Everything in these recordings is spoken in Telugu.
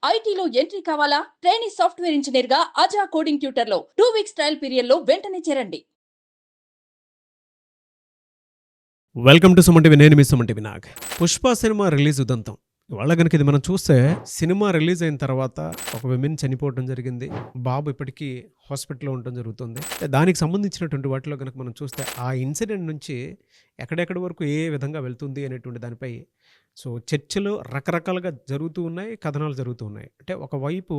ఐటీలో ఎంట్రీ కావాలా? ట్రైనీ సాఫ్ట్వేర్ ఇంజనీర్ గా అజా కోడింగ్ ట్యూటర్ లో 2 వీక్స్ ట్రయల్ పీరియడ్ లో వెంటనే చేరండి. Welcome to Suman TV. నేను మీ Suman TV Nag. Pushpa cinema release ఉదంతం ఇవాళ కనుక ఇది మనం చూస్తే, సినిమా రిలీజ్ అయిన తర్వాత ఒక విమెన్ చనిపోవడం జరిగింది. బాబు ఇప్పటికీ హాస్పిటల్లో ఉండటం జరుగుతుంది. దానికి సంబంధించినటువంటి వాటిలో కనుక మనం చూస్తే, ఆ ఇన్సిడెంట్ నుంచి ఎక్కడెక్కడి వరకు ఏ విధంగా వెళ్తుంది అనేటువంటి దానిపై చర్చలు రకరకాలుగా జరుగుతూ ఉన్నాయి, కథనాలు జరుగుతూ ఉన్నాయి. అంటే ఒకవైపు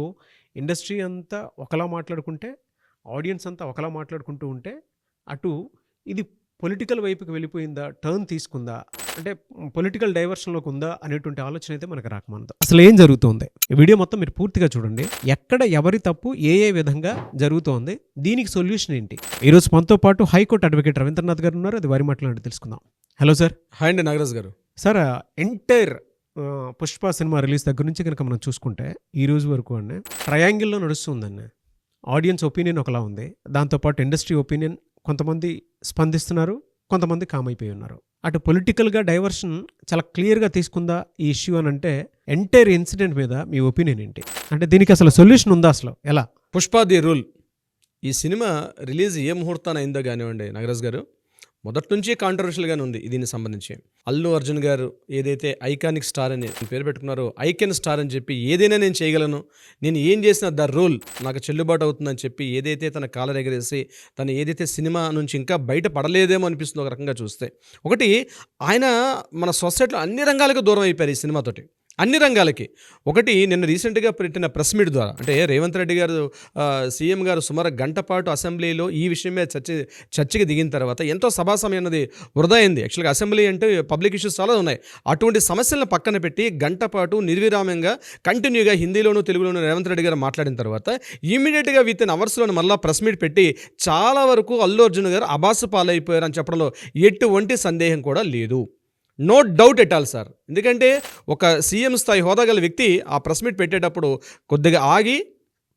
ఇండస్ట్రీ అంతా ఒకలా మాట్లాడుకుంటే, ఆడియన్స్ అంతా ఒకలా మాట్లాడుకుంటూ ఉంటే, అటు ఇది పొలిటికల్ వైపుకి వెళ్ళిపోయిందా, టర్న్ తీసుకుందా, అంటే పొలిటికల్ డైవర్షన్లోకి ఉందా అనేటువంటి ఆలోచన అయితే మనకు రాకమంది. అసలు ఏం జరుగుతుంది, ఈ వీడియో మొత్తం మీరు పూర్తిగా చూడండి. ఎక్కడ ఎవరి తప్పు ఏ విధంగా జరుగుతోంది, దీనికి సొల్యూషన్ ఏంటి. ఈరోజు మనతో పాటు హైకోర్టు అడ్వకేట్ రవీంద్రనాథ్ గారు ఉన్నారు. అది వారి మాట్లాడి తెలుసుకుందాం. Hello sir. హాయ్ అండి నాగరాజ్ గారు. Sir, entire Pushpa cinema release దగ్గర నుంచి కనుక మనం చూసుకుంటే ఈ రోజు వరకు అండి ట్రయాంగిల్లో నడుస్తుందండి. ఆడియన్స్ ఒపీనియన్ ఒకలా ఉంది, దాంతోపాటు ఇండస్ట్రీ ఒపీనియన్ కొంతమంది స్పందిస్తున్నారు, కొంతమంది కామ్ అయిపోయి ఉన్నారు. అటు పొలిటికల్గా డైవర్షన్ చాలా క్లియర్గా తీసుకుందా ఈ ఇష్యూ అని అంటే, ఎంటైర్ ఇన్సిడెంట్ మీద మీ ఒపీనియన్ ఏంటి? అంటే దీనికి అసలు సొల్యూషన్ ఉందా? అసలు ఎలా? పుష్ప ది రూల్ ఈ సినిమా రిలీజ్ ఏ ముహూర్తాన్ని అయిందో కానివ్వండి నాగరాజ్ గారు, మొదటి నుంచి కాంట్రవర్షియల్గానే ఉంది. దీనికి సంబంధించి అల్లు అర్జున్ గారు ఏదైతే ఐకానిక్ స్టార్ అని పేరు పెట్టుకున్నారో, ఐకెన్ స్టార్ అని చెప్పి ఏదైనా నేను చేయగలను, నేను ఏం చేసిన ద రూల్ నాకు చెల్లుబాటు అవుతుందని చెప్పి ఏదైతే తన కాలర్ ఎగరేసి తను ఏదైతే సినిమా నుంచి ఇంకా బయట పడలేదేమో అనిపిస్తుంది ఒక రకంగా చూస్తే. ఒకటి, ఆయన మన సొసైటీలో అన్ని రంగాలకు దూరం అయిపోయారు ఈ సినిమాతోటి, అన్ని రంగాలకి. ఒకటి, నిన్న రీసెంట్గా పెట్టిన ప్రెస్ మీట్ ద్వారా, అంటే రేవంత్ రెడ్డి గారు సీఎం గారు సుమారు గంట పాటు అసెంబ్లీలో ఈ విషయం మీద చర్చకి దిగిన తర్వాత ఎంతో సభా సమయం అన్నది వృధా అయింది. యాక్చువల్గా అసెంబ్లీ అంటే పబ్లిక్ ఇష్యూస్ చాలా ఉన్నాయి. అటువంటి సమస్యలను పక్కన పెట్టి గంట పాటు నిర్విరామంగా కంటిన్యూగా హిందీలోనూ తెలుగులోనూ రేవంత్ రెడ్డి గారు మాట్లాడిన తర్వాత ఇమీడియట్గా విత్ ఇన్ అవర్స్లోనే మళ్ళీ ప్రెస్ మీట్ పెట్టి చాలా వరకు అల్లు అర్జున్ గారు అబాసు పాలైపోయారు అని చెప్పడంలో ఎటువంటి సందేహం కూడా లేదు. No doubt at all sir. ఎందుకంటే ఒక సీఎం స్థాయి హోదా గల వ్యక్తి ఆ ప్రెస్ మీట్ పెట్టేటప్పుడు కొద్దిగా ఆగి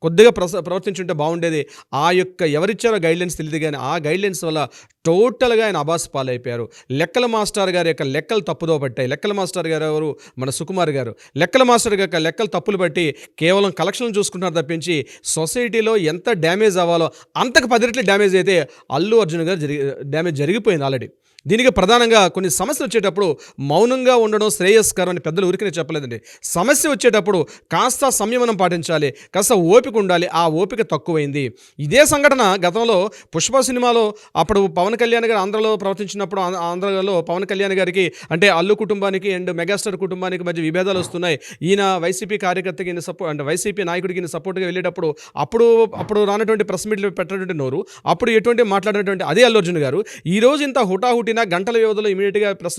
కొద్దిగా ప్రవర్తించుంటే బాగుండేది. ఆ యొక్క ఎవరిచ్చారో గైడ్లైన్స్ తెలియదు, కానీ ఆ గైడ్లైన్స్ వల్ల టోటల్గా ఆయన అబాస్ పాలైపోయారు. లెక్కల మాస్టర్ గారి యొక్క లెక్కలు తప్పుదో పట్టాయి. లెక్కల మాస్టర్ గారు ఎవరు? మన సుకుమార్ గారు. లెక్కల మాస్టర్ యొక్క లెక్కలు తప్పులు బట్టి కేవలం కలెక్షన్లు చూసుకుంటున్నారు తప్పించి సొసైటీలో ఎంత డ్యామేజ్ అవ్వాలో అంతకు 10 రెట్లు డ్యామేజ్ అయితే అల్లు అర్జున్ గారు డ్యామేజ్ జరిగిపోయింది ఆల్రెడీ. దీనికి ప్రధానంగా కొన్ని సమస్యలు వచ్చేటప్పుడు మౌనంగా ఉండడం శ్రేయస్కరం అని పెద్దలు ఊరికనే చెప్పలేదండి. సమస్య వచ్చేటప్పుడు కాస్త సంయమనం పాటించాలి, కాస్త ఓపిక ఉండాలి. ఆ ఓపిక తక్కువైంది. ఇదే సంఘటన గతంలో పుష్ప సినిమాలో అప్పుడు పవన్ కళ్యాణ్ గారు ఆంధ్రలో ప్రవర్తించినప్పుడు, ఆంధ్రలో పవన్ కళ్యాణ్ గారికి అంటే అల్లు కుటుంబానికి అండ్ మెగాస్టార్ కుటుంబానికి మధ్య విభేదాలు వస్తున్నాయి. ఈయన వైసీపీ కార్యకర్తకి అంటే వైసీపీ నాయకుడికి సపోర్ట్గా వెళ్ళేటప్పుడు అప్పుడు రానటువంటి ప్రెస్ మీట్లు పెట్టినటువంటి నోరు, అప్పుడు ఎటువంటి మాట్లాడినటువంటి అదే అల్లు అర్జున్ గారు ఈరోజు ఇంత హుటాహుటిన గంటల వ్యవధిలో ఇమీడియట్గా ప్రెస్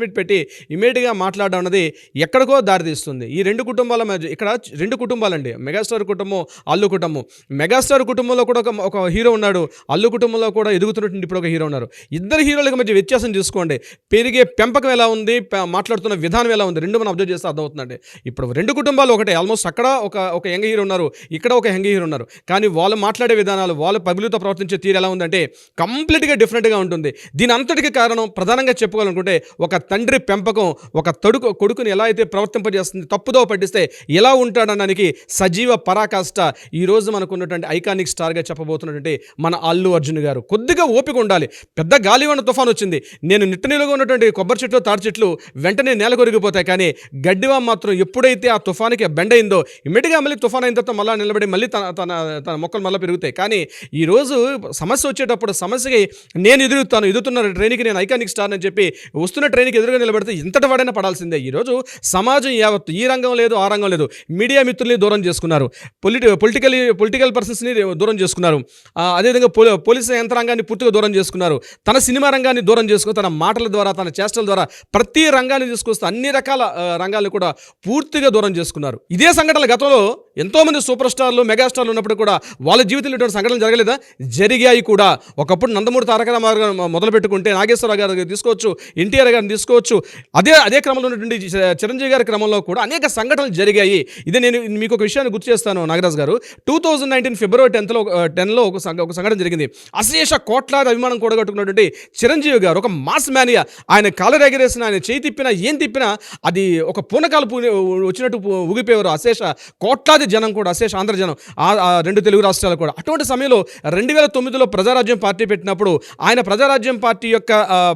మీట్ పెట్టి ఇమీడియట్గా మాట్లాడడం అన్నది ఎక్కడికో దారితీస్తుంది. ఈ రెండు కుటుంబాల మధ్య, ఇక్కడ రెండు కుటుంబాలండి, మెగాస్టార్ కుటుంబం, అల్లు కుటుంబం. మెగాస్టార్ కుటుంబంలో కూడా ఒక హీరో ఉన్నాడు, అల్లు కుటుంబంలో కూడా ఎదుగుతున్నటువంటి ఇప్పుడు ఒక హీరో ఉన్నారు. ఇద్దరు హీరోలకు మధ్య వ్యత్యాసం చూసుకోండి. పెరిగే పెంపకం ఎలా ఉంది, మాట్లాడుతున్న విధానం ఎలా ఉంది, రెండు మనం అబ్జర్వ్ చేస్తే అర్థమవుతుందండి. ఇప్పుడు రెండు కుటుంబాలు ఒకటే, ఆల్మోస్ట్ అక్కడ ఒక యంగ్ హీరో ఉన్నారు, ఇక్కడ ఒక యంగ్ హీరో ఉన్నారు. కానీ వాళ్ళు మాట్లాడే విధానాలు, వాళ్ళు పబ్లిక్తో ప్రవర్తించే తీరు ఎలా ఉందంటే కంప్లీట్గా డిఫరెంట్గా ఉంటుంది. దీని అంతటికి కారణం ప్రధానంగా చెప్పుకోవాలనుకుంటే ఒక తండ్రి పెంపకం, ఒక కొడుకుని ఎలా అయితే ప్రవర్తింపజేస్తుంది, తప్పుదో పట్టిస్తే ఎలా ఉంటాడనడానికి సజీవ పరాకాష్ట ఈరోజు మనకు ఉన్నటువంటి ఐకానిక్ స్టార్గా చెప్పబోతున్నటువంటి మన అల్లు అర్జున్ గారు. కొద్దిగా ఓపిక ఉండాలి. పెద్ద గాలివాన తుఫాన్ వచ్చింది, నేను నిట్టనీలుగా ఉన్నటువంటి కొబ్బరి చెట్లు, తాటి చెట్లు వెంటనే నేల కొరిగిపోతాయి. కానీ గడ్డివా మాత్రం ఎప్పుడైతే ఆ తుఫానికి బెండ్ అయిందో ఇమ్మీడియట్గా మళ్ళీ తుఫాన్ అయిన తర్వాత మళ్ళీ నిలబడి మళ్ళీ తన మొక్కలు మళ్ళీ పెరుగుతాయి. కానీ ఈరోజు సమస్య వచ్చేటప్పుడు సమస్యకి నేను ఎదుగుతున్న ట్రైన్కి నేను ఐకానిక్ స్టార్ అని చెప్పి వస్తున్న ట్రైన్కి ఎదురుగా నిలబడితే ఇంతటి వాడైనా పడాల్సిందే. ఈరోజు సమాజం యావత్తు, ఈ రంగం లేదు ఆ రంగం లేదు, మీడియా మిత్రుల్ని దూరం చేసుకున్నారు, పొలిటికల్ పర్సన్స్ని దూరం చేసుకున్నారు, అదేవిధంగా పోలీసు యంత్రాంగాన్ని పూర్తిగా దూరం చేసుకున్నారు, తన సినిమా రంగాన్ని దూరం చేసుకుని తన మాటల ద్వారా, తన చేష్టల ద్వారా ప్రతి రంగాన్ని తీసుకొస్తూ అన్ని రకాల రంగాలను కూడా పూర్తిగా దూరం చేసుకున్నారు. ఇదే సంఘటనలు గతంలో ఎంతోమంది సూపర్ స్టార్లు మెగాస్టార్లు ఉన్నప్పుడు కూడా వాళ్ళ జీవితంలో ఇటువంటి సంఘటనలు జరగలేదా? జరిగాయి కూడా. ఒకప్పుడు నందమూరి తారక రామారావు గారు మొదలు పెట్టుకుంటే నాగేశ్వరరావు గారు తీసుకోవచ్చు, ఎన్టీఆర్ గారిని తీసుకోవచ్చు, అదే క్రమంలో ఉన్నటువంటి చిరంజీవి గారి క్రమంలో కూడా అనేక సంఘటనలు జరిగాయి. ఇదే నేను మీకు ఒక విషయాన్ని గుర్తు చేస్తాను నాగరాజ్ గారు. 2019 ఫిబ్రవరి 10లో ఒక సంఘటన జరిగింది. అశేష కోట్లాది అభిమానం కూడగట్టుకున్నటువంటి చిరంజీవి గారు ఒక మాస్ మ్యానియా, ఆయన కాలర్ ఎగరేసిన, ఆయన చేయి తిప్పినా ఏం తిప్పినా అది ఒక పూనకాలు వచ్చినట్టు ఊగిపోయేవారు అశేష కోట్లాది జనం కూడా, అశేష ఆంధ్ర జనం, ఆ రెండు తెలుగు రాష్ట్రాలు కూడా. అటువంటి సమయంలో 2009లో ప్రజారాజ్యం పార్టీ పెట్టినప్పుడు ఆయన ప్రజారాజ్యం పార్టీ యొక్క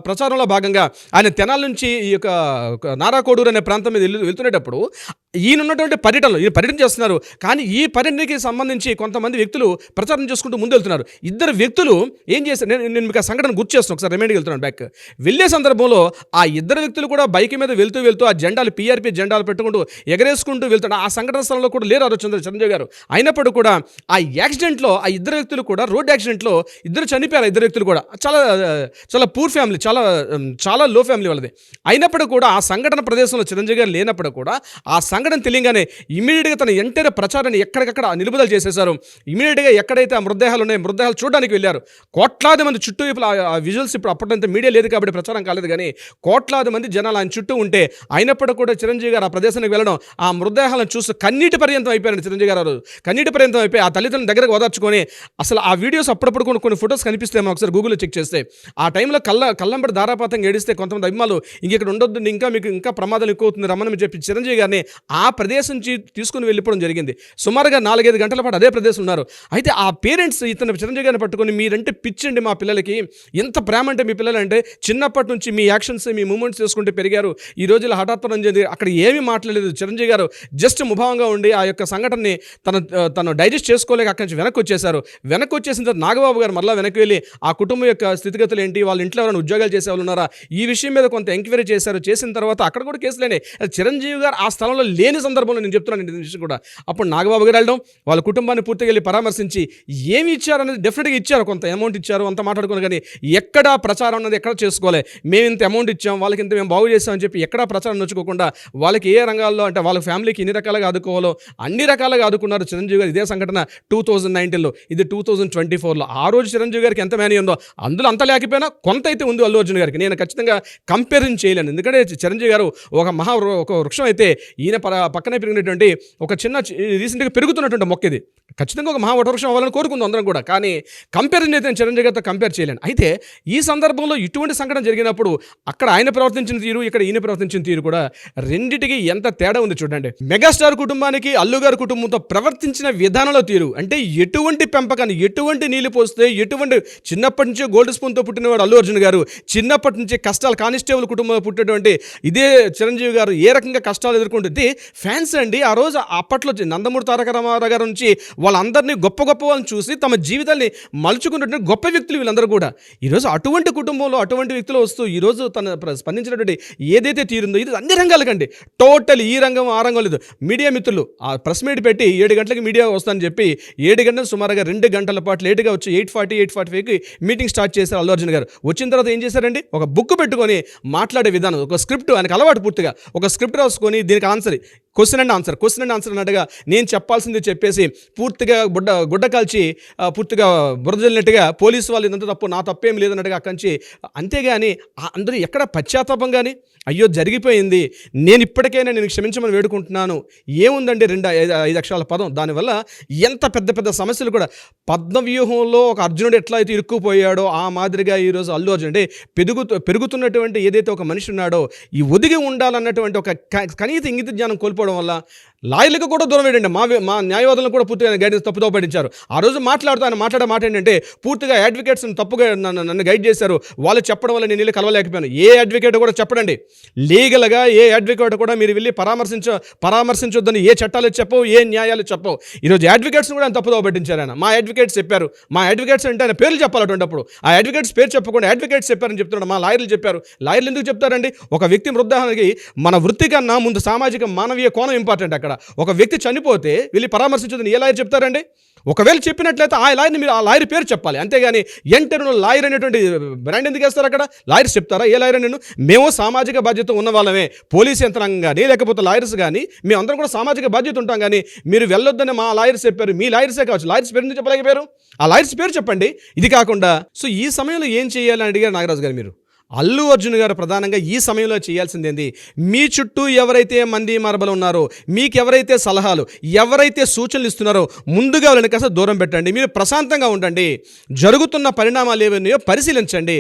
ప్రచారంలో భాగంగా ఆయన తెనాల నుంచి ఈ యొక్క నారాకోడూరు అనే ప్రాంతం మీద వెళ్తున్నప్పుడు ఈయన ఉన్నటువంటి పర్యటన చేస్తున్నారు. కానీ ఈ పర్యటనకి సంబంధించి కొంతమంది వ్యక్తులు ప్రచారం చేసుకుంటూ ముందు వెళ్తున్నారు. ఇద్దరు వ్యక్తులు ఏం చేశారు, నేను మీకు ఆ సంఘటన గుర్తు చేస్తున్నాను. ఒకసారి రిమైండ్కి వెళ్తున్నాను బ్యాక్. వెళ్ళే సందర్భంలో ఆ ఇద్దరు వ్యక్తులు కూడా బైక్ మీద వెళ్తూ ఆ జెండాలు PRP జెండాలు పెట్టుకుంటూ ఎగరేసుకుంటూ వెళ్తున్నారు. ఆ సంఘటన స్థలంలో కూడా లేరు ఆ రోజు చిరంజీవి గారు. అయినప్పుడు కూడా ఆ యాక్సిడెంట్లో ఆ ఇద్దరు వ్యక్తులు కూడా రోడ్ యాక్సిడెంట్లో ఇద్దరు చనిపోయారు. ఇద్దరు వ్యక్తులు కూడా చాలా పూర్ ఫ్యామిలీ, చాలా లో ఫ్యామిలీ వాళ్ళది. అయినప్పుడు కూడా ఆ సంఘటన ప్రదేశంలో చిరంజీవి గారు లేనప్పుడు కూడా ఆ సంఘటన తెలియగానే ఇమీడియట్గా తన ఎంటైర్ ప్రచారాన్ని ఎక్కడికక్కడ నిలుపుదల చేసేశారు. ఇమీడియట్గా ఎక్కడైతే ఆ మృతదేహాలు ఉన్నాయో మృతదేహాలు చూడడానికి వెళ్ళారు. కోట్లాది మంది చుట్టూ వైపులా ఆ విజువల్స్, ఇప్పుడు అప్పటింత మీడియా లేదు కాబట్టి ప్రచారం కాలేదు, కానీ కోట్లాది మంది జనాలు ఆయన చుట్టూ ఉంటే అయినప్పుడు కూడా చిరంజీవి గారు ఆ ప్రదేశానికి వెళ్ళడం, ఆ మృతదేహాలను చూస్తూ కన్నీటి పర్యంతం అయిపోయారు చిరంజీవి గారు. కన్నీటి పర్యంతం అయిపోయి ఆ తల్లిదండ్రుల దగ్గరకు ఓదార్చుకొని, అసలు ఆ వీడియోస్ అప్పుడప్పుడు కొన్ని ఫొటోస్ కనిపిస్తాయేమో ఒకసారి గూగుల్లో చెక్ చేస్తే, ఆ టైంలో కళ్ళంబడి ధారాపాతంగా ఏడిస్తే కొంతమంది అభిమానులు ఇక్కడ ఉండొద్దు, మీకు ఇంకా ప్రమాదాలు ఎక్కువ అవుతుంది రమ్మని చెప్పి చిరంజీవి గారిని ఆ ప్రదేశం నుంచి తీసుకుని వెళ్ళిపోవడం జరిగింది. సుమారుగా 4-5 గంటల పాటు అదే ప్రదేశం ఉన్నారు. అయితే ఆ పేరెంట్స్ ఇతను చిరంజీవి గారిని పట్టుకొని, మీరంటే పిచ్చండి మా పిల్లలకి, ఎంత ప్రేమ అంటే మీ పిల్లలంటే, చిన్నప్పటి నుంచి మీ యాక్షన్స్ మీ మూమెంట్స్ చేసుకుంటే పెరిగారు, ఈ రోజుల్లో హఠాత్తున అక్కడ ఏమీ మాట్లాడలేదు చిరంజీవి గారు. జస్ట్ ముభావంగా ఉండి ఆ యొక్క సంఘటనని తను డైజెస్ట్ చేసుకోలేక అక్కడి నుంచి వెనక్కి వచ్చేసారు. వెనక్కి వచ్చేసిన తర్వాత నాగబాబు గారు మరలా వెనక్కి వెళ్ళి ఆ కుటుంబం యొక్క స్థితిగతులు ఏంటి, వాళ్ళ ఇంట్లో ఎవరైనా ఉద్యోగాలు చేసేవాళ్ళు ఉన్నారా, ఈ విషయం మీద కొంత ఎంక్వైరీ చేశారు. చేసిన తర్వాత అక్కడ కూడా కేసులేనే. చిరంజీవి గారు ఆ స్థలంలో లేని సందర్భంలో నేను చెప్తున్నాను ఈ విషయం కూడా. అప్పుడు నాగబాబు గారు వెళ్ళడం, వాళ్ళ కుటుంబాన్ని పూర్తిగా వెళ్ళి పరామర్శించి ఏమి ఇచ్చారనేది డెఫినెట్గా ఇచ్చారు, కొంత అమౌంట్ ఇచ్చారు, అంత మాట్లాడుకుని, కానీ ఎక్కడ ప్రచారం అన్నది ఎక్కడ చేసుకోవాలి, మేము ఇంత అమౌంట్ ఇచ్చాం, వాళ్ళకి ఇంత మేము బాగు చేసామని చెప్పి ఎక్కడా ప్రచారం నొచ్చుకోకుండా వాళ్ళకి ఏ రంగాల్లో అంటే వాళ్ళ ఫ్యామిలీకి ఎన్ని రకాలుగా ఆదుకోవాలో అన్ని రకాలుగా ఆదుకున్నారు చిరంజీవి గారు. ఇదే సంఘటన 2019లో, ఇది 2024లో. ఆ రోజు చిరంజీవి గారికి ఎంత మేనీ ఉందో అందులో అంత లేకపోయినా కొంత అయితే ఉంది అల్లు అర్జున్ గారికి. నేను ఖచ్చితంగా కంపేరిజన్ చేయలేను, ఎందుకంటే చిరంజీవి గారు ఒక వృక్షం అయితే, ఈయన పక్కనే పెరిగినటువంటి ఒక చిన్న రీసెంట్గా పెరుగుతున్నటువంటి మొక్క. ఇది ఖచ్చితంగా ఒక వృక్షం అవ్వాలని కోరుకుందాం అందరం కూడా, కానీ కంపేరిజన్ అయితే నేను చిరంజీవి గారితో కంపేర్ చేయలేను. అయితే ఈ సందర్భంలో ఇటువంటి సంఘటన జరిగినప్పుడు అక్కడ ఆయన ప్రవర్తించిన తీరు, ఇక్కడ ఈయన ప్రవర్తించిన తీరు కూడా రెండిటికి ఎంత తేడా ఉంది చూడండి. మెగాస్టార్ కుటుంబానికి అల్లు గారి కుటుంబంతో ప్రవర్తించిన విధానంలో తీరు అంటే, ఎటువంటి పెంపకాన్ని, ఎటువంటి నీళ్లు పోస్తే, ఎటువంటి చిన్నప్పటి నుంచే గోల్డ్ స్పూన్తో పుట్టినవాడు అల్లు అర్జున్ గారు, చిన్నప్పటి నుంచే కష్టాలు, కానిస్టేబుల్ కుటుంబంలో పుట్టేటువంటి ఇదే చిరంజీవి గారు ఏ రకంగా కష్టాలు ఎదుర్కొంటుంది. ఫ్యాన్స్ అండి ఆ రోజు అప్పట్లో నందమూరి తారక రామారావు గారు నుంచి వాళ్ళందరినీ గొప్ప వాళ్ళని చూసి తమ జీవితాన్ని మలుచుకున్నటువంటి గొప్ప వ్యక్తులు వీళ్ళందరూ కూడా. ఈరోజు అటువంటి కుటుంబంలో అటువంటి వ్యక్తులు వస్తూ ఈరోజు తన స్పందించినటువంటి ఏదైతే తీరుందో, ఇది అన్ని రంగాలకండి, టోటల్ ఈ రంగం ఆ రంగం లేదు. మీడియా మిత్రులు ఆ ప్రెస్ మీట్ పెట్టి 7 గంటలకి మీడియా వస్తానని చెప్పి 7 గంటలు సుమారుగా 2 గంటల పాటు లేటుగా వచ్చి 8:45కి మీటింగ్ స్టార్ట్ చేశారు అల్లు అర్జున్ గారు. వచ్చిన తర్వాత ఏం చేశారండి, ఒక బుక్ పెట్టుకొని మాట్లాడే విధానం, ఒక స్క్రిప్ట్, ఆయనకు అలవాటు పూర్తిగా ఒక స్క్రిప్ట్ రాసుకొని దీనికి ఆన్సర్, క్వశ్చన్ అండ్ ఆన్సర్ అన్నట్టుగా నేను చెప్పాల్సింది చెప్పేసి పూర్తిగా గుడ్డ కాల్చి పూర్తిగా బురదలినట్టుగా పోలీసు వాళ్ళు ఇదంతా తప్పు, నా తప్పేం లేదన్నట్టుగా అక్కడి. అంతేగాని అందరూ ఎక్కడ పశ్చాత్తాపం కానీ, అయ్యో జరిగిపోయింది, నేను ఇప్పటికైనా నేను క్షమించమని వేడుకుంటున్నాను, ఏముందండి 2-5 అక్షరాల పదం, దానివల్ల ఎంత పెద్ద సమస్యలు కూడా. పద్మవ్యూహంలో ఒక అర్జునుడు ఎట్లా అయితే ఇరుక్కుపోయాడో ఆ మాదిరిగా ఈరోజు అల్లు అర్జున్ అంటే పెరుగుతున్నటువంటి ఏదైతే ఒక మనిషి ఉన్నాడో, ఈ ఒదిగి ఉండాలన్నటువంటి ఒక కనీస ఇంగిత జ్ఞానం కోల్పోవడం వల్ల లాయర్లకు కూడా దూరం ఏంటంటే మా న్యాయవాదులను కూడా పూర్తిగా గైడెన్స్ తప్పుదో పట్టించారు. ఆ రోజు ఆయన మాట్లాడే మాట ఏంటంటే, పూర్తిగా అడ్వకేట్స్ని తప్పుగా నన్ను గైడ్ చేశారు, వాళ్ళు చెప్పడం వల్ల నేను వెళ్ళి కలవలేకపోయాను. ఏ అడ్వకేట్ కూడా చెప్పడండి, లీగల్గా ఏ అడ్వకేట్ కూడా మీరు వెళ్ళి పరామర్శించొద్దని ఏ చట్టాలు చెప్పవు, ఏ న్యాయాలు చెప్పవు. ఈరోజు అడ్వకేట్స్ని కూడా ఆయన తప్పుదో పట్టించారు. ఆయన మా అడ్వకేట్స్ చెప్పారు, మా అడ్వకేట్స్ అంటే ఆయన పేర్లు చెప్పాలి. అటువంటిప్పుడు ఆ అడ్వకేట్స్ పేరు చెప్పకుండా అడ్వకేట్స్ చెప్పారని చెప్తున్నాడు. మా లాయర్లు చెప్పారు. లాయర్లు ఎందుకు చెప్తారండి? ఒక వ్యక్తి మృతదేహానికి మన వృత్తి కన్నా ముందు సామాజిక మానవీయ కోణం ఇంపార్టెంట్. అక్కడ అక్కడ. ఒక వ్యక్తి చనిపోతే వెళ్ళి పరామర్శించదని ఏ లాయర్ చెప్తారండి? ఒకవేళ చెప్పినట్లయితే ఆ లాయర్ పేరు చెప్పాలి, అంతేగాని ఎంటర్ను లాయర్ అనేటువంటి బ్రాండ్ ఎందుకు వేస్తారు అక్కడ? లాయర్స్ చెప్తారా? ఏ లాయర్ నేను? మేము సామాజిక బాధ్యత ఉన్న వాళ్ళమే, పోలీస్ యంత్రాంగం కానీ లేకపోతే లాయర్స్ కానీ మేము అందరం కూడా సామాజిక బాధ్యత ఉంటాం, కానీ మీరు వెళ్ళొద్దని మా లాయర్స్ చెప్పారు. మీ లాయర్సే కావచ్చు, లాయర్స్ పేరు ఎందుకు చెప్పలేకపోయారు? ఆ లాయర్స్ పేరు చెప్పండి. ఇది కాకుండా సో ఈ సమయంలో ఏం చేయాలని అడిగారు నాగరాజు గారు మీరు. అల్లు అర్జున్ గారు ప్రధానంగా ఈ సమయంలో చేయాల్సింది ఏంది? మీ చుట్టూ ఎవరైతే మంది మార్బలు ఉన్నారో, మీకు ఎవరైతే సలహాలు, ఎవరైతే సూచనలు ఇస్తున్నారో ముందుగా వాళ్ళని కాస్త దూరం పెట్టండి. మీరు ప్రశాంతంగా ఉండండి. జరుగుతున్న పరిణామాలు ఏవన్నాయో పరిశీలించండి.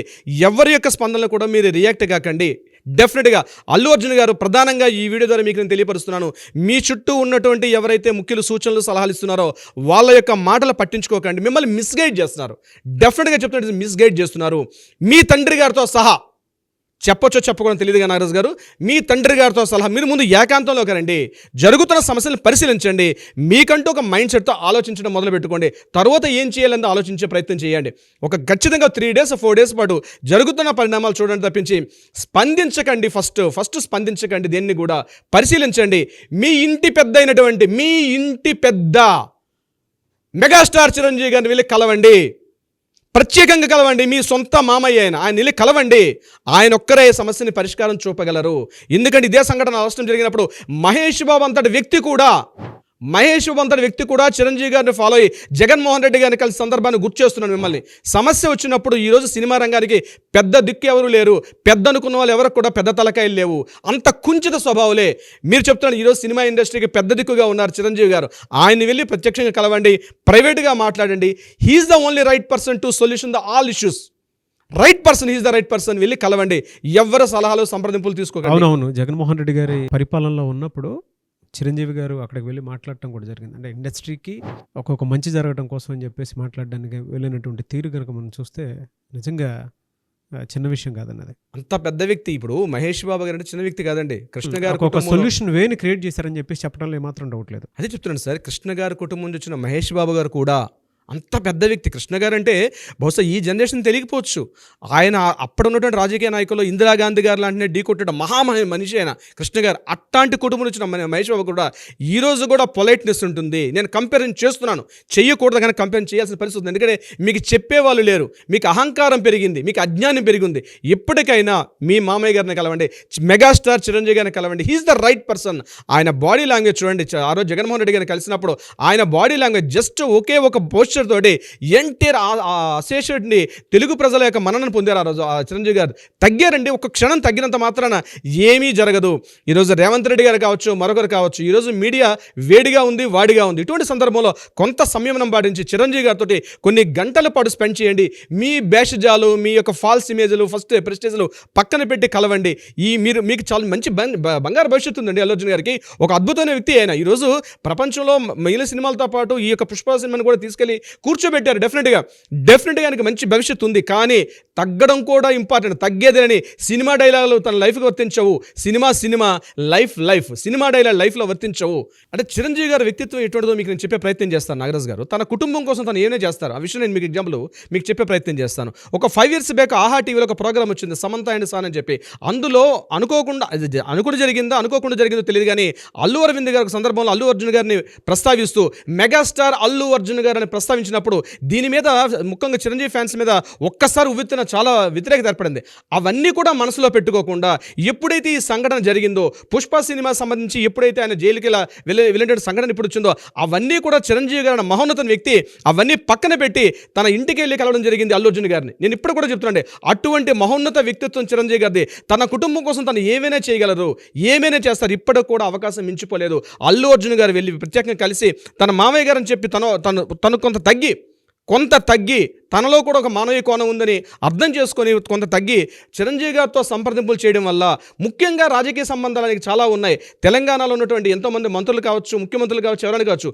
ఎవరి యొక్క స్పందనలు కూడా మీరు రియాక్ట్ కాకండి. డెఫినెట్గా అల్లు అర్జున్ గారు ప్రధానంగా ఈ వీడియో ద్వారా మీకు నేను తెలియపరుస్తున్నాను, మీ చుట్టూ ఉన్నటువంటి ఎవరైతే ముఖ్యులు సూచనలు సలహాలు ఇస్తున్నారో వాళ్ళ యొక్క మాటలు పట్టించుకోకండి. మిమ్మల్ని మిస్గైడ్ చేస్తున్నారు. డెఫినెట్గా చెప్తున్నట్టు మిస్గైడ్ చేస్తున్నారు. మీ తండ్రి గారితో సహా చెప్పొచ్చో చెప్పకూడదు తెలియదుగా నాగరాజు గారు, మీ తండ్రి గారితో సలహా మీరు ముందు ఏకాంతంలోకి రండి. జరుగుతున్న సమస్యలను పరిశీలించండి. మీకంటూ ఒక మైండ్ సెట్తో ఆలోచించడం మొదలు పెట్టుకోండి. తర్వాత ఏం చేయాలని ఆలోచించే ప్రయత్నం చేయండి. ఒక ఖచ్చితంగా 3 days 4 days పాటు జరుగుతున్న పరిణామాలు చూడండి తప్పించి స్పందించకండి. ఫస్ట్ స్పందించకండి. దేన్ని కూడా పరిశీలించండి. మీ ఇంటి పెద్ద మెగాస్టార్ చిరంజీవి గారిని వెళ్ళి కలవండి. ప్రత్యేకంగా కలవండి. మీ సొంత మామయ్య ఆయన వెళ్ళి కలవండి. ఆయన ఒక్కరే సమస్యని పరిష్కారం చూపగలరు. ఎందుకంటే ఇదే సంఘటన నష్టం జరిగినప్పుడు మహేష్ బాబు అంతటి వ్యక్తి కూడా చిరంజీవి గారిని ఫాలో అయ్యి జగన్మోహన్ రెడ్డి గారిని కలిసి సందర్భాన్ని గుర్తు చేస్తున్నాను మిమ్మల్ని. సమస్య వచ్చినప్పుడు ఈరోజు సినిమా రంగానికి పెద్ద దిక్కు ఎవరు లేరు. పెద్ద అనుకున్న వాళ్ళు ఎవరికి కూడా పెద్ద తలకాయలు లేవు. అంత కుంచిత స్వభావాలే. మీరు చెప్తున్నాను ఈరోజు సినిమా ఇండస్ట్రీకి పెద్ద దిక్కుగా ఉన్నారు చిరంజీవి గారు. ఆయన్ని వెళ్ళి ప్రత్యక్షంగా కలవండి. ప్రైవేట్గా మాట్లాడండి. He's the only right person to solution the all issues. Right person, he's the right person. వెళ్ళి కలవండి. ఎవరి సలహాలు సంప్రదింపులు తీసుకోకండి. అవునవును, జగన్మోహన్ రెడ్డి గారి పరిపాలనలో ఉన్నప్పుడు చిరంజీవి గారు అక్కడికి వెళ్ళి మాట్లాడటం కూడా జరిగింది. అంటే ఇండస్ట్రీకి ఒక్కొక్క మంచి జరగడం కోసం అని చెప్పేసి మాట్లాడడానికి వెళ్ళినటువంటి తీరు కనుక మనం చూస్తే నిజంగా చిన్న విషయం కాదన్నది. అంత పెద్ద వ్యక్తి. ఇప్పుడు మహేష్ బాబు గారు అంటే చిన్న వ్యక్తి కాదండి. కృష్ణ గారు ఒక సొల్యూషన్ వేని క్రియేట్ చేశారని చెప్పేసి చెప్పడంలో ఏమాత్రం డౌట్ లేదు. అదే చెప్తున్నాను సార్. కృష్ణ గారి కుటుంబం నుంచి వచ్చిన మహేష్ బాబు గారు కూడా అంత పెద్ద వ్యక్తి. కృష్ణ గారు అంటే బహుశా ఈ జనరేషన్ తెలియకపోవచ్చు. ఆయన అప్పుడు ఉన్నటువంటి రాజకీయ నాయకులు ఇందిరాగాంధీ గారు లాంటి ఢీ కొట్టిన మనిషి ఆయన కృష్ణ గారు. అట్లాంటి కుటుంబం వచ్చిన మహేష్ బాబు కూడా ఈరోజు కూడా పొలైట్నెస్ ఉంటుంది. నేను కంపేర్ చేస్తున్నాను, చెయ్యకూడదు కానీ కంపేర్ చేయాల్సిన పరిస్థితి ఉంది. ఎందుకంటే మీకు చెప్పేవాళ్ళు లేరు. మీకు అహంకారం పెరిగింది, మీకు అజ్ఞానం పెరిగింది. ఎప్పటికైనా మీ మామయ్య గారిని కలవండి, మెగాస్టార్ చిరంజీవి గారిని కలవండి. He's the right person. ఆయన బాడీ లాంగ్వేజ్ చూడండి. ఆ రోజు జగన్మోహన్ రెడ్డి గారిని కలిసినప్పుడు ఆయన బాడీ లాంగ్వేజ్ జస్ట్ ఒకే ఒక పోస్చర్ తోటి ఎన్టీఆర్ అసోసియేట్ని తెలుగు ప్రజల యొక్క మన్ననను పొందారు. ఆ రోజు ఆ చిరంజీవి గారు తగ్గారండి. ఒక క్షణం తగ్గినంత మాత్రాన ఏమీ జరగదు. ఈరోజు రేవంత్ రెడ్డి గారు కావచ్చు, మరొకరు కావచ్చు, ఈరోజు మీడియా వేడిగా ఉంది, వాడిగా ఉంది. ఇటువంటి సందర్భంలో కొంత సంయమనం పాటించి చిరంజీవి గారితో కొన్ని గంటల పాటు స్పెండ్ చేయండి. మీ భేషజాలు, మీ యొక్క ఫాల్స్ ఇమేజ్లు, ఫస్ట్ ప్రెస్టేజ్లు పక్కన పెట్టి కలవండి. మీకు చాలా మంచి బంగారు భవిష్యత్తు ఉందండి అల్లు అర్జున్ గారికి. ఒక అద్భుతమైన వ్యక్తి ఆయన. ఈరోజు ప్రపంచంలో మిగిలిన సినిమాలతో పాటు ఈ యొక్క పుష్ప సినిమాని కూడా తీసుకెళ్లి కూర్చోబెట్టారు. డెఫినెట్గా ఆయనకు మంచి భవిష్యత్తు ఉంది. కానీ తగ్గడం కూడా ఇంపార్టెంట్. తగ్గేదేనని సినిమా డైలాగులు తన లైఫ్కి వర్తించవు. సినిమా లైఫ్ సినిమా డైలాగ్ లైఫ్లో వర్తించవు. అంటే చిరంజీవి గారి వ్యక్తిత్వం ఎటువంటిదో మీకు నేను చెప్పే ప్రయత్నం చేస్తాను. నాగరాజు గారు తన కుటుంబం కోసం తను ఏమైనా చేస్తారు. ఆ విషయం నేను మీకు ఎగ్జాంపుల్ మీకు చెప్పే ప్రయత్నం చేస్తాను. ఒక 5 years బ్యాక్ ఆహా టీవీలో ఒక ప్రోగ్రామ్ వచ్చింది, సమంత అండ్ సాన్ అని చెప్పి. అందులో అనుకోకుండా జరిగిందో తెలియదు కానీ అల్లు అరవింద్ గారి సందర్భంలో అల్లు అర్జున్ గారిని ప్రస్తావిస్తూ మెగాస్టార్ అల్లు అర్జున్ గారిని ప్రస్తావించినప్పుడు దీని మీద ముఖ్యంగా చిరంజీవి ఫ్యాన్స్ మీద ఒక్కసారి ఉవ్వెత్తున చాలా వ్యతిరేకత ఏర్పడింది. అవన్నీ కూడా మనసులో పెట్టుకోకుండా ఎప్పుడైతే ఈ సంఘటన జరిగిందో, పుష్ప సినిమా సంబంధించి ఎప్పుడైతే ఆయన జైలుకి వెళ్ళిన సంఘటన ఇప్పుడు వచ్చిందో, అవన్నీ కూడా చిరంజీవి గారి మహోన్నత వ్యక్తి అవన్నీ పక్కన పెట్టి తన ఇంటికి వెళ్ళి కలవడం జరిగింది అల్లు అర్జున్ గారిని. నేను ఇప్పుడు కూడా చెప్తున్నాండి, అటువంటి మహోన్నత వ్యక్తిత్వం చిరంజీవి గారిది. తన కుటుంబం కోసం తను ఏమైనా చేయగలరు, ఏమైనా చేస్తారు. ఇప్పటికి కూడా అవకాశం మించిపోలేదు. అల్లు అర్జున్ గారు వెళ్ళి ప్రత్యేకంగా కలిసి తన మామయ్య గారని చెప్పి తను కొంత తగ్గి తనలో కూడా ఒక మానవీయ కోణం ఉందని అర్థం చేసుకొని కొంత తగ్గి చిరంజీవి గారితో సంప్రదింపులు చేయడం వల్ల ముఖ్యంగా రాజకీయ సంబంధాలు అనేవి చాలా ఉన్నాయి. తెలంగాణలో ఉన్నటువంటి ఎంతోమంది మంత్రులు కావచ్చు, ముఖ్యమంత్రులు కావచ్చు, ఎవరైనా కావచ్చు,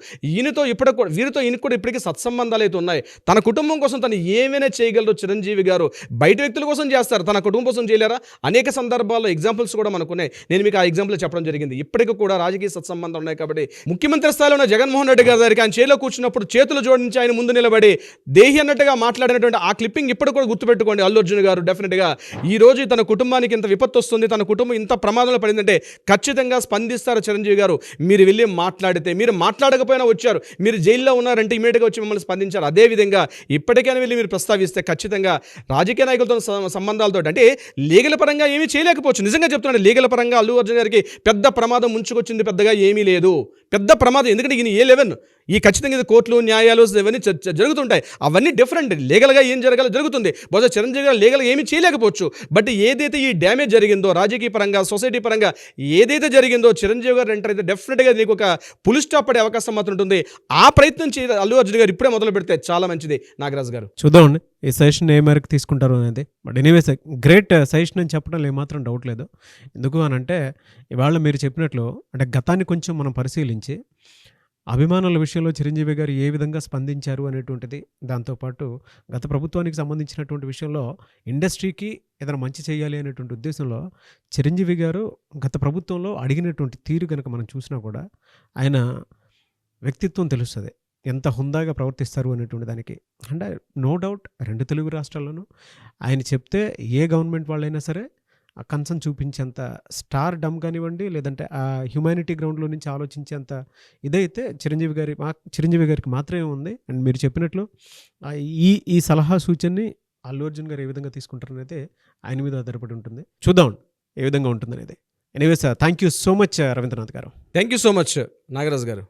వీరితో ఈయనకు కూడా ఇప్పటికీ సత్సంబంధాలు అయితే ఉన్నాయి. తన కుటుంబం కోసం తను ఏమైనా చేయగలరు చిరంజీవి గారు. బయట వ్యక్తుల కోసం చేస్తారు, తన కుటుంబం కోసం చేయలేరా? అనేక సందర్భాల్లో ఎగ్జాంపుల్స్ కూడా మనకున్నాయి. నేను మీకు ఆ ఎగ్జాంపుల్ చెప్పడం జరిగింది. ఇప్పటికీ కూడా రాజకీయ సత్సంబంధాలు ఉన్నాయి. కాబట్టి ముఖ్యమంత్రి స్థాయిలో ఉన్న జగన్మోహన్ రెడ్డి గారి దగ్గరికి ఆయన చేతిలో కూర్చున్నప్పుడు చేతులు జోడించి ఆయన ముందు నిలబడి దేహి అన్నట్టుగా మాట్లాడినటువంటి ఆ క్లిప్పింగ్ ఇప్పుడు కూడా గుర్తుపెట్టుకోండి. అల్లు అర్జున్ గారు డెఫినెట్గా ఈ రోజు తన కుటుంబానికి ఇంత విపత్తు వస్తుంది, తన కుటుంబం ఇంత ప్రమాదంలో పడిందంటే ఖచ్చితంగా స్పందిస్తారు చిరంజీవి గారు. మీరు వెళ్ళి మాట్లాడితే, మీరు మాట్లాడకపోయినా వచ్చారు, మీరు జైల్లో ఉన్నారంటే ఇమీడియట్గా వచ్చి మిమ్మల్ని స్పందించారు. అదేవిధంగా ఇప్పటికైనా వెళ్ళి మీరు ప్రస్తావిస్తే ఖచ్చితంగా రాజకీయ నాయకులతో సంబంధాలతో అంటే లీగల్ పరంగా ఏమీ చేయలేకపోవచ్చు. నిజంగా చెప్తున్నాను, లీగల్ పరంగా అల్లు అర్జున్ గారికి పెద్ద ప్రమాదం ముంచుకొచ్చింది పెద్దగా ఏమీ లేదు. పెద్ద ప్రమాదం ఎందుకంటే ఈయన A11 ఈ ఖచ్చితంగా ఇది కోర్టులు న్యాయాలు ఇవన్నీ జరుగుతుంటాయి. అవన్నీ డిఫరెంట్. లీగల్గా ఏం జరగాలో జరుగుతుంది. బహుశా చిరంజీవి గారు లీగల్గా ఏమీ చేయలేకపోవచ్చు. బట్ ఏదైతే ఈ డ్యామేజ్ జరిగిందో రాజకీయ పరంగా, సొసైటీ పరంగా ఏదైతే జరిగిందో చిరంజీవి గారు ఎంటర్ అయితే డెఫినెట్గా నీకు ఒక పులి స్టాప్ పడే అవకాశం మాత్రం ఉంటుంది. ఆ ప్రయత్నం అల్లు అర్జున్ గారు ఇప్పుడే మొదలు పెడితే చాలా మంచిది. నాగరాజు గారు చూద్దామండి ఈ సజెషన్ ఏ మేరకు తీసుకుంటారు అనేది. బట్ ఎనీవేస్ గ్రేట్ సజెషన్ అని చెప్పడం ఏమాత్రం డౌట్ లేదు. ఎందుకు అని అంటే ఇవాళ మీరు చెప్పినట్లు అంటే గతాన్ని కొంచెం మనం పరిశీలించి అభిమానుల విషయంలో చిరంజీవి గారు ఏ విధంగా స్పందించారు అనేటువంటిది, దాంతోపాటు గత ప్రభుత్వానికి సంబంధించినటువంటి విషయంలో ఇండస్ట్రీకి ఏదైనా మంచి చేయాలి అనేటువంటి ఉద్దేశంలో చిరంజీవి గారు గత ప్రభుత్వంలో అడిగినటువంటి తీరు కనుక మనం చూసినా కూడా ఆయన వ్యక్తిత్వం తెలుస్తుంది, ఎంత హుందాగా ప్రవర్తిస్తారు అనేటువంటి దానికి. అంటే నో డౌట్ 2 తెలుగు రాష్ట్రాల్లోనూ ఆయన చెప్తే ఏ గవర్నమెంట్ వాళ్ళైనా సరే ఆ కన్సర్న్ చూపించేంత స్టార్ డమ్ కానివ్వండి, లేదంటే ఆ హ్యుమానిటీ గ్రౌండ్లో నుంచి ఆలోచించేంత ఇదైతే చిరంజీవి గారికి మాత్రమే ఉంది. అండ్ మీరు చెప్పినట్లు ఈ సలహా సూచనని అల్లు అర్జున్ గారు ఏ విధంగా తీసుకుంటారనేది ఆయన మీద ఆధారపడి ఉంటుంది. చూద్దాం ఏ విధంగా ఉంటుందనేది. Anyways thank you so much Ravindranath garu. Thank you so much Nagaraju గారు.